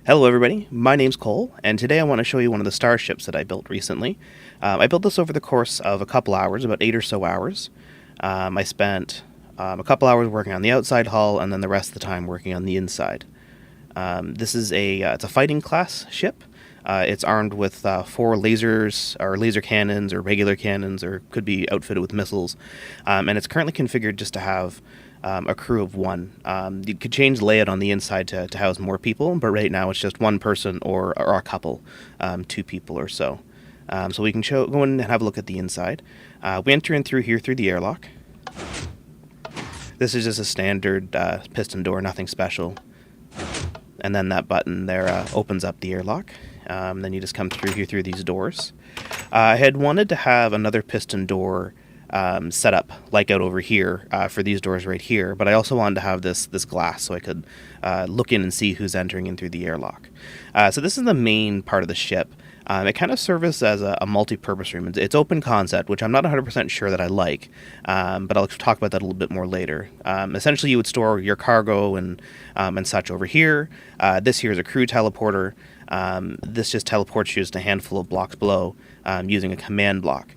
Hello everybody, my name's Cole, and today I want to show you one of the starships that I built recently. I built this over the course of a couple hours, about 8 or so hours. I spent a couple hours working on the outside hull, and then the rest of the time working on the inside. This is it's a fighting class ship. It's armed with 4 lasers, or laser cannons, or regular cannons, or could be outfitted with missiles. And it's currently configured just to have a crew of 1. You could change the layout on the inside to house more people, but right now it's just 1 person or a couple, 2 people or so. So we can go in and have a look at the inside. We enter in through here through the airlock. This is just a standard piston door, nothing special. And then that button there opens up the airlock. Then you just come through here through these doors. I had wanted to have another piston door set up like out over here for these doors right here, but I also wanted to have this glass so I could look in and see who's entering in through the airlock. So this is the main part of the ship. It kind of serves as a multi-purpose room. It's open concept, which I'm not 100% sure that I like, but I'll talk about that a little bit more later. Essentially, you would store your cargo and such over here. This here is a crew teleporter. This just teleports you just a handful of blocks below using a command block.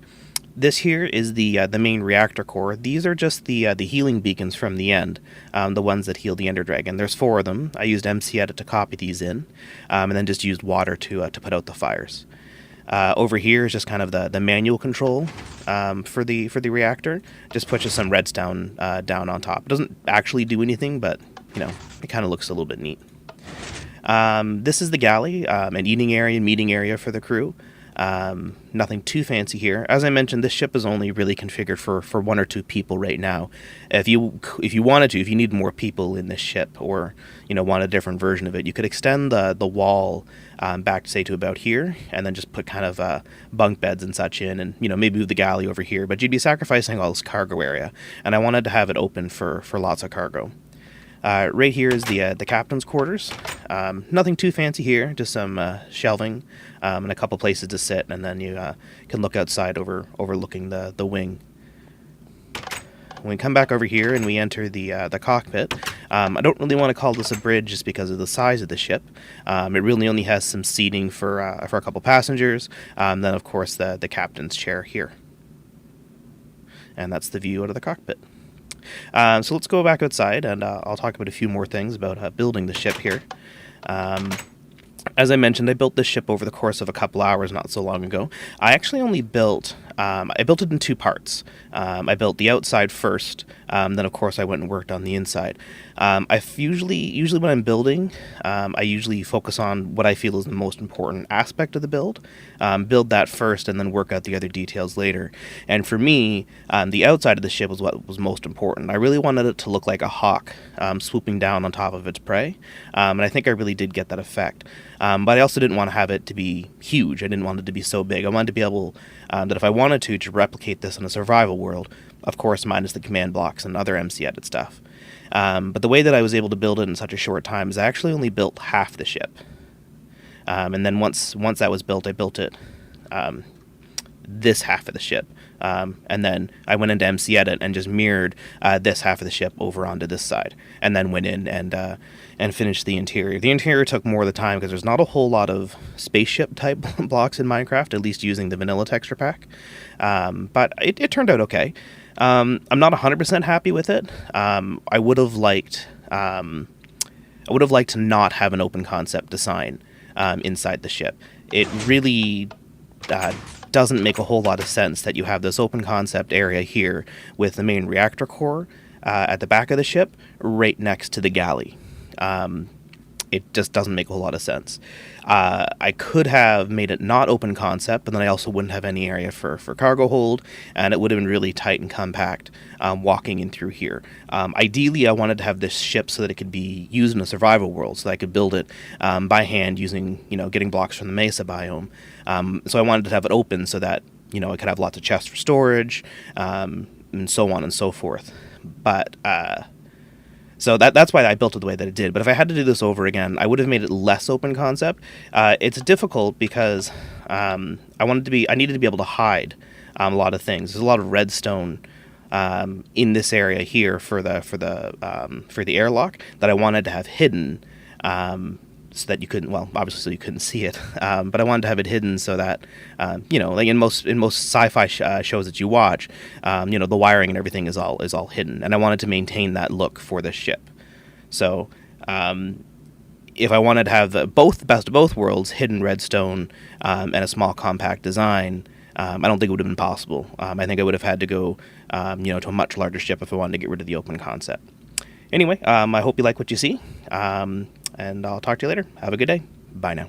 This here is the main reactor core. These are just the healing beacons from the end, the ones that heal the Ender Dragon. There's 4 of them. I used MC Edit to copy these in, and then just used water to put out the fires. Over here is just kind of the manual control for the reactor. Just pushes some redstone down on top. It doesn't actually do anything, but it kind of looks a little bit neat. This is the galley, an eating area, meeting area for the crew. Nothing too fancy here. As I mentioned, this ship is only really configured for 1 or 2 people right now. If you wanted to, if you need more people in this ship, or want a different version of it, you could extend the wall back, say, to about here, and then just put kind of bunk beds and such in, and maybe move the galley over here. But you'd be sacrificing all this cargo area, and I wanted to have it open for lots of cargo. Right here is the captain's quarters. Nothing too fancy here, just some shelving and a couple places to sit, and then you can look outside overlooking the wing. When we come back over here and we enter the cockpit, I don't really want to call this a bridge just because of the size of the ship. It really only has some seating for a couple passengers, then of course the captain's chair here. And that's the view out of the cockpit. So let's go back outside, and I'll talk about a few more things about building the ship here. As I mentioned, I built this ship over the course of a couple hours not so long ago. I actually only built it in 2 parts. I built the outside first, then of course I went and worked on the inside. Usually when I'm building, I usually focus on what I feel is the most important aspect of the build. Build that first and then work out the other details later. And for me, the outside of the ship was what was most important. I really wanted it to look like a hawk swooping down on top of its prey, and I think I really did get that effect. But I also didn't want to have it to be huge. I didn't want it to be so big. I wanted to be able, that if I wanted to replicate this in a survival world, of course minus the command blocks and other MC Edit stuff. But the way that I was able to build it in such a short time is I actually only built half the ship. And then once that was built, I built it this half of the ship. And then I went into MC Edit and just mirrored this half of the ship over onto this side, and then went in and finished the interior. The interior took more of the time because there's not a whole lot of spaceship type blocks in Minecraft, at least using the vanilla texture pack. But it turned out okay. I'm not 100% happy with it. I would have liked to not have an open concept design inside the ship. It really doesn't make a whole lot of sense that you have this open concept area here with the main reactor core at the back of the ship right next to the galley. It just doesn't make a whole lot of sense. I could have made it not open concept, but then I also wouldn't have any area for cargo hold, and it would have been really tight and compact walking in through here. Ideally, I wanted to have this ship so that it could be used in a survival world, so that I could build it by hand using, getting blocks from the Mesa biome. So I wanted to have it open so that, I could have lots of chests for storage, and so on and so forth. But so that's why I built it the way that it did. But if I had to do this over again, I would have made it less open concept. It's difficult because I needed to be able to hide a lot of things. There's a lot of redstone in this area here for the airlock that I wanted to have hidden. so that you couldn't, well, obviously so you couldn't see it, but I wanted to have it hidden so that, like in most sci-fi shows that you watch, the wiring and everything is all hidden, and I wanted to maintain that look for this ship. So if I wanted to have the best of both worlds, hidden redstone and a small compact design, I don't think it would have been possible. I think I would have had to go, to a much larger ship if I wanted to get rid of the open concept. Anyway, I hope you like what you see, and I'll talk to you later. Have a good day. Bye now.